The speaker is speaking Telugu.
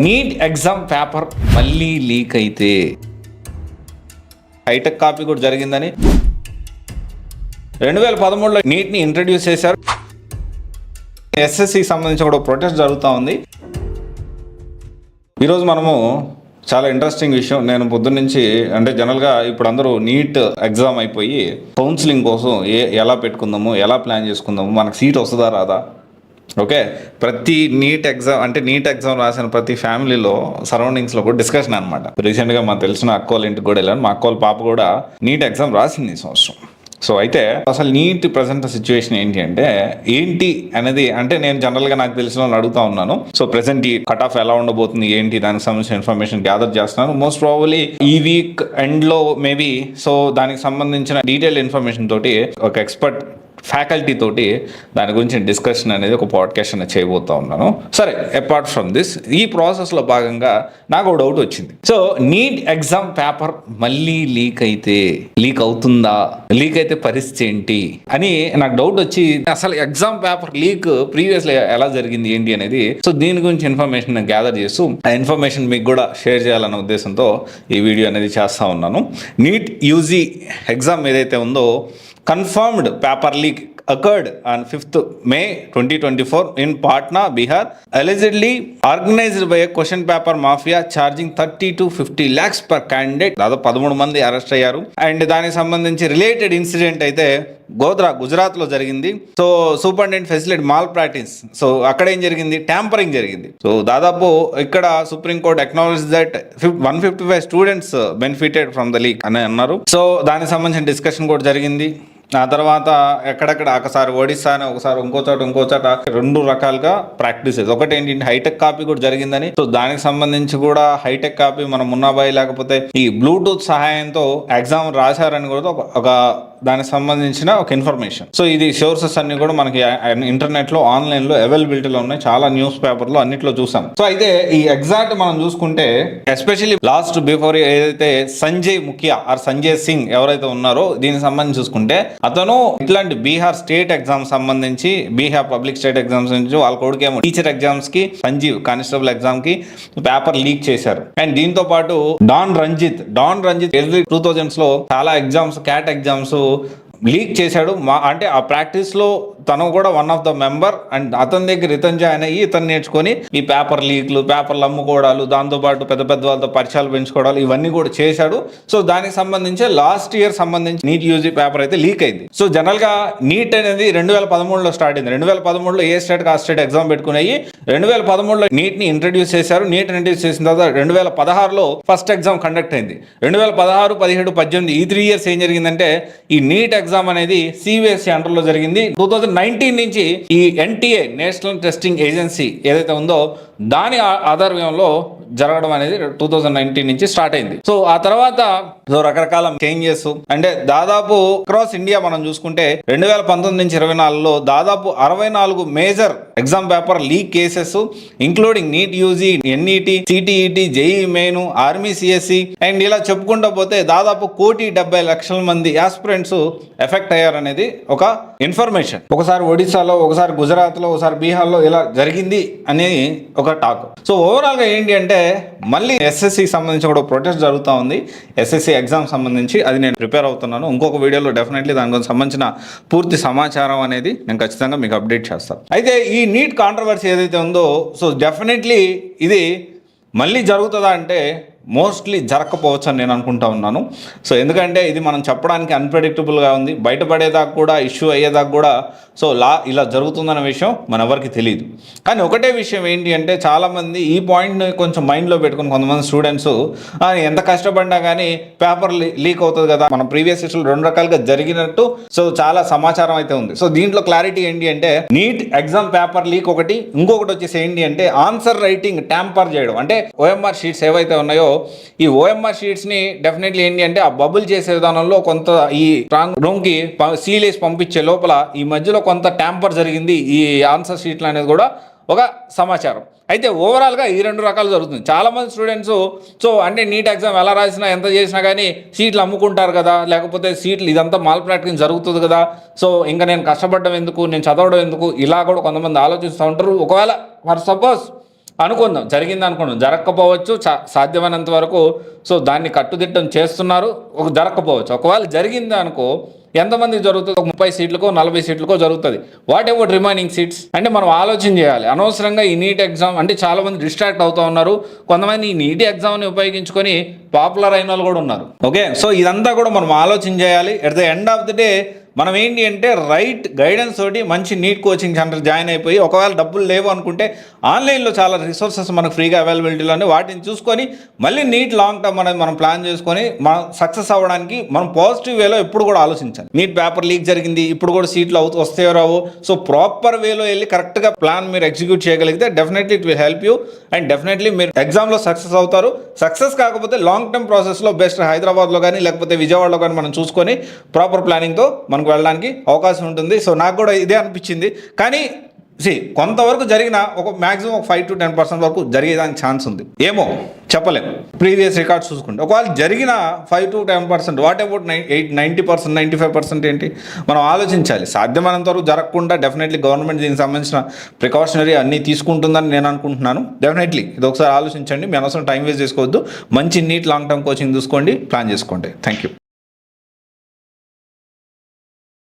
నీట్ ఎగ్జామ్ పేపర్ మళ్ళీ లీక్ అయితే హైటెక్ కాపీ కూడా జరిగిందని 2013లో నీట్ని ఇంట్రడ్యూస్ చేశారు. ఎస్ఎస్సికి సంబంధించి కూడా ప్రొటెస్ట్ జరుగుతూ ఉంది. ఈరోజు మనము చాలా ఇంట్రెస్టింగ్ విషయం, నేను పొద్దున్న నుంచి అంటే జనరల్గా ఇప్పుడు అందరూ నీట్ ఎగ్జామ్ అయిపోయి కౌన్సిలింగ్ కోసం ఎలా పెట్టుకుందాము, ఎలా ప్లాన్ చేసుకుందాము, మనకు సీట్ వస్తుందా రాదా. ఓకే, ప్రతి నీట్ ఎగ్జామ్ రాసిన ప్రతి ఫ్యామిలీలో సరౌండింగ్స్లో కూడా డిస్కషన్ అనమాట. రీసెంట్గా మాకు తెలిసిన అక్కోళ్ళ ఇంటికి కూడా వెళ్ళాను. మా అక్కోళ్ళ పాప కూడా నీట్ ఎగ్జామ్ రాసింది ఈ సంవత్సరం. సో అయితే అసలు నీట్ ప్రజెంట్ సిచ్యువేషన్ ఏంటి అనేది అంటే నేను జనరల్గా నాకు తెలిసిన వాళ్ళు అడుగుతా ఉన్నాను. సో ప్రెసెంట్ ఈ కట్ ఆఫ్ ఎలా ఉండబోతుంది ఏంటి దానికి సంబంధించిన ఇన్ఫర్మేషన్ గ్యాదర్ చేస్తున్నాను. మోస్ట్ ప్రాబబ్లీ ఈ వీక్ ఎండ్లో మేబీ సో దానికి సంబంధించిన డీటెయిల్ ఇన్ఫర్మేషన్ తోటి ఒక ఎక్స్పర్ట్ ఫ్యాకల్టీ తోటి దాని గురించి డిస్కషన్ అనేది ఒక పాడ్కాస్ట్ అనేది చేయబోతా ఉన్నాను. సరే, అపార్ట్ ఫ్రమ్ దిస్ ఈ ప్రాసెస్లో భాగంగా నాకు ఒక డౌట్ వచ్చింది. సో నీట్ ఎగ్జామ్ పేపర్ మళ్ళీ లీక్ అవుతుందా, లీక్ అయితే పరిస్థితి ఏంటి అని నాకు డౌట్ వచ్చి అసలు ఎగ్జామ్ పేపర్ లీక్ ప్రీవియస్లీ ఎలా జరిగింది ఏంటి అనేది సో దీని గురించి ఇన్ఫర్మేషన్ గ్యాదర్ చేస్తూ ఆ ఇన్ఫర్మేషన్ మీకు కూడా షేర్ చేయాలన్న ఉద్దేశంతో ఈ వీడియో అనేది చేస్తూ ఉన్నాను. నీట్ యూజీ ఎగ్జామ్ ఏదైతే ఉందో confirmed paper leak occurred on 5th May 2024 in Patna, Bihar, allegedly organized by a question paper mafia charging 30 to 50 lakhs per candidate. దాదాపు 13 మంది అరెస్ట్ అయ్యారు. అండ్ దానికి సంబంధించి రిలేటెడ్ ఇన్సిడెంట్ అయితే గుజరాత్లో జరిగింది. So superintendent facility mall practice, so అక్కడ ఏం జరిగింది, ట్యాంపరింగ్ జరిగింది. సో దాదాపు ఇక్కడ supreme court acknowledge that 155 students benefited from the leak అని అన్నారు. సో దానికి సంబంధించిన డిస్కషన్ కూడా జరిగింది. ఆ తర్వాత ఎక్కడెక్కడ ఒకసారి ఒడిస్సా అని ఒకసారి ఇంకో చోట 2 రకాలుగా ప్రాక్టీసెస్. ఒకటి ఏంటంటే హైటెక్ కాపీ కూడా జరిగిందని. సో దానికి సంబంధించి కూడా హైటెక్ కాపీ మన మున్నాబాయి లేకపోతే ఈ బ్లూటూత్ సహాయంతో ఎగ్జామ్ రాశారని కూడా ఒక దానికి సంబంధించిన ఒక ఇన్ఫర్మేషన్. సో ఇది సోర్సెస్ అన్ని కూడా మనకి ఇంటర్నెట్ లో ఆన్లైన్ లో అవైలబిలిటీలో ఉన్నాయి. చాలా న్యూస్ పేపర్లో అన్నిట్లో చూసాం. సో అయితే ఈ ఎగ్జాక్ట్ మనం చూసుకుంటే ఎస్పెషల్లీ లాస్ట్ బిఫోర్ ఏదైతే సంజయ్ సింగ్ ఎవరైతే ఉన్నారో దీనికి సంబంధించి చూసుకుంటే అతను ఇట్లాంటి బీహార్ స్టేట్ ఎగ్జామ్ సంబంధించి బీహార్ పబ్లిక్ స్టేట్ ఎగ్జామ్స్ నుంచి వాళ్ళ కొడుకేమో టీచర్ ఎగ్జామ్స్ కి సంజీవ్ కానిస్టేబుల్ ఎగ్జామ్ కి పేపర్ లీక్ చేశారు. అండ్ దీంతో పాటు డాన్ రంజిత్ ఎర్లీ 2000s లో చాలా ఎగ్జామ్స్ క్యాట్ ఎగ్జామ్స్ లీక్ చేశాడు. అంటే ఆ ప్రాక్టీస్ లో తను కూడా one of the member. And అతని దగ్గర ఇతను జాయిన్ అయ్యి ఇతను నేర్చుకొని ఈ పేపర్ లీక్లు, పేపర్లు అమ్ముకోవడాలు, దాంతోపాటు పెద్ద వాళ్ళతో పరిచయాలు పెంచుకోవడాలు ఇవన్నీ కూడా చేశాడు. సో దానికి సంబంధించి లాస్ట్ ఇయర్ సంబంధించి నీట్ యూజీ పేపర్ అయితే లీక్ అయింది. సో జనరల్ గా నీట్ అనేది 2013లో స్టార్ట్ అయింది. 2013లో ఏ స్టేట్ ఆ స్టేట్ ఎగ్జామ్ పెట్టుకున్నాయి. 2013లో నీట్ ని ఇంట్రడ్యూస్ చేశారు. నీట్ ఇంట్రడ్యూస్ చేసిన తర్వాత 2016లో ఫస్ట్ ఎగ్జామ్ కండక్ట్ అయింది. 2016, 17, 18 ఈ 3 years ఏం జరిగిందంటే ఈ నీట్ ఎగ్జామ్ అనేది సిబిఎస్ఈ అండర్ లో జరిగింది. 2019 నుంచి ఈ ఎన్టీఏ నేషనల్ టెస్టింగ్ ఏజెన్సీ ఏదైతే ఉందో దాని ఆధ్వర్యంలో జరగడం అనేది 2019 నుంచి స్టార్ట్ అయింది. సో ఆ తర్వాత రకరకాల చేంజెస్ అంటే దాదాపు అక్రాస్ ఇండియా మనం చూసుకుంటే 2019 నుంచి 24లో దాదాపు 64 major exam paper leak cases including NEET UG, NET, CTET, JEE main, army CSC and ఇలా చెప్పుకుంటూ పోతే దాదాపు 1,70,00,000 మంది ఆస్పిరెంట్స్ ఎఫెక్ట్ అయ్యారనేది ఒక ఇన్ఫర్మేషన్. ఒకసారి ఒడిశాలో, ఒకసారి గుజరాత్లో, ఒకసారి బీహార్లో ఇలా జరిగింది అని ఒక టాక్. సో ఓవరాల్గా ఏంటి అంటే మళ్ళీ ఎస్ఎస్సికి సంబంధించి కూడా ప్రొటెస్ట్ జరుగుతూ ఉంది. ఎస్ఎస్సి ఎగ్జామ్ సంబంధించి అది నేను ప్రిపేర్ అవుతున్నాను. ఇంకొక వీడియోలో డెఫినెట్లీ దానికి సంబంధించిన పూర్తి సమాచారం అనేది నేను ఖచ్చితంగా మీకు అప్డేట్ చేస్తాను. అయితే ఈ నీట్ కాంట్రవర్సీ ఏదైతే ఉందో సో డెఫినెట్లీ ఇది మళ్ళీ జరుగుతుందా అంటే మోస్ట్లీ జరగకపోవచ్చు అని నేను అనుకుంటా ఉన్నాను. సో ఎందుకంటే ఇది మనం చెప్పడానికి అన్ప్రెడిక్టబుల్గా ఉంది. బయటపడేదాకా కూడా ఇష్యూ అయ్యేదాకా కూడా సో ఇలా జరుగుతుందన్న విషయం మన ఎవరికి తెలియదు. కానీ ఒకటే విషయం ఏంటి అంటే చాలామంది ఈ పాయింట్ని కొంచెం మైండ్లో పెట్టుకుని కొంతమంది స్టూడెంట్స్ ఎంత కష్టపడినా కానీ పేపర్ లీక్ అవుతుంది కదా, మన ప్రీవియస్ ఇయర్స్లో 2 రకాలుగా జరిగినట్టు సో చాలా సమాచారం అయితే ఉంది. సో దీంట్లో క్లారిటీ ఏంటి అంటే నీట్ ఎగ్జామ్ పేపర్ లీక్ ఒకటి, ఇంకొకటి వచ్చేసి ఏంటి అంటే ఆన్సర్ రైటింగ్ ట్యాంపర్ చేయడం. అంటే ఓఎంఆర్ షీట్స్ ఏవైతే ఉన్నాయో ఈ ఓఎంఆర్ షీట్స్ ని డెఫినెట్లీ ఏంటి అంటే ఆ బబుల్ చేసే విధానంలో కొంత ఈ స్ట్రాంగ్ రూమ్ కి సీలేసి పంపించే లోపల ఈ మధ్యలో కొంత ట్యాంపర్ జరిగింది ఈ ఆన్సర్ షీట్లు అనేది కూడా ఒక సమాచారం. అయితే ఓవరాల్గా ఈ 2 రకాలు జరుగుతుంది. చాలామంది స్టూడెంట్స్ సో అంటే నీట్ ఎగ్జామ్ ఎలా రాసినా ఎంత చేసినా కానీ సీట్లు అమ్ముకుంటారు కదా, లేకపోతే సీట్లు ఇదంతా మాల్ ప్రాక్టీస్ జరుగుతుంది కదా, సో ఇంకా నేను కష్టపడడం ఎందుకు, నేను చదవడం ఎందుకు, ఇలా కూడా కొంతమంది ఆలోచిస్తూ ఉంటారు. ఒకవేళ ఫర్ సపోజ్ అనుకుందాం, జరిగింది అనుకుందాం, జరగకపోవచ్చు, సాధ్యమైనంత వరకు సో దాన్ని కట్టుదిట్టం చేస్తున్నారు, జరగకపోవచ్చు. ఒకవేళ జరిగింది అనుకో ఎంతమంది జరుగుతుంది? ఒక 30 సీట్లకో 40 సీట్లకో జరుగుతుంది. What about remaining seats? అంటే మనం ఆలోచన చేయాలి. అనవసరంగా ఈ నీట్ ఎగ్జామ్ అంటే చాలా మంది డిస్ట్రాక్ట్ అవుతూ ఉన్నారు. కొంతమంది ఈ నీట్ ఎగ్జామ్ని ఉపయోగించుకొని పాపులర్ అయిన వాళ్ళు కూడా ఉన్నారు. ఓకే, సో ఇదంతా కూడా మనం ఆలోచన చేయాలి. At the end of the day మనం ఏంటి అంటే రైట్ గైడెన్స్ తోటి మంచి నీట్ కోచింగ్ సెంటర్ జాయిన్ అయిపోయి, ఒకవేళ డబ్బులు లేవు అనుకుంటే ఆన్లైన్లో చాలా రిసోర్సెస్ మనకు ఫ్రీగా అవైలబిలిటీలోనే, వాటిని చూసుకొని మళ్ళీ నీట్ లాంగ్ టర్మ్ అనేది మనం ప్లాన్ చేసుకొని మనం సక్సెస్ అవ్వడానికి మనం పాజిటివ్ వేలో ఎప్పుడు కూడా ఆలోచించాలి. నీట్ పేపర్ లీక్ జరిగింది, ఇప్పుడు కూడా సీట్లు వస్తాయో రావు, సో ప్రాపర్ వేలో వెళ్ళి కరెక్ట్గా ప్లాన్ మీరు ఎగ్జిక్యూట్ చేయగలిగితే definitely it will help you and definitely మీరు ఎగ్జామ్లో సక్సెస్ అవుతారు. సక్సెస్ కాకపోతే లాంగ్ టర్మ్ ప్రాసెస్లో బెస్ట్ హైదరాబాద్లో కానీ లేకపోతే విజయవాడలో కానీ మనం చూసుకొని ప్రాపర్ ప్లానింగ్తో మనకు వెళ్ళడానికి అవకాశం ఉంటుంది. సో నాకు కూడా ఇదే అనిపించింది. కానీ కొంతవరకు జరిగిన ఒక మ్యాక్సిమం 5 to 10% వరకు జరిగేదానికి ఛాన్స్ ఉంది, ఏమో చెప్పలేము. ప్రీవియస్ రికార్డ్స్ చూసుకుంటే ఒకవేళ జరిగిన 5 to 10%, వాట్ అబౌట్ 90%, 95% ఏంటి? మనం ఆలోచించాలి. సాధ్యమైనంత వరకు జరగకుండా డెఫినెట్లీ గవర్నమెంట్ దీనికి సంబంధించిన ప్రికాషనరీ అన్నీ తీసుకుంటుందని నేను అనుకుంటున్నాను. డెఫినెట్లీ ఇది ఒకసారి ఆలోచించండి. మీ అనవసరం టైం వేస్ట్ చేసుకోవద్దు. మంచి నీట్ లాంగ్ టర్మ్ కోచింగ్ చూసుకోండి, ప్లాన్ చేసుకోండి. Thank you.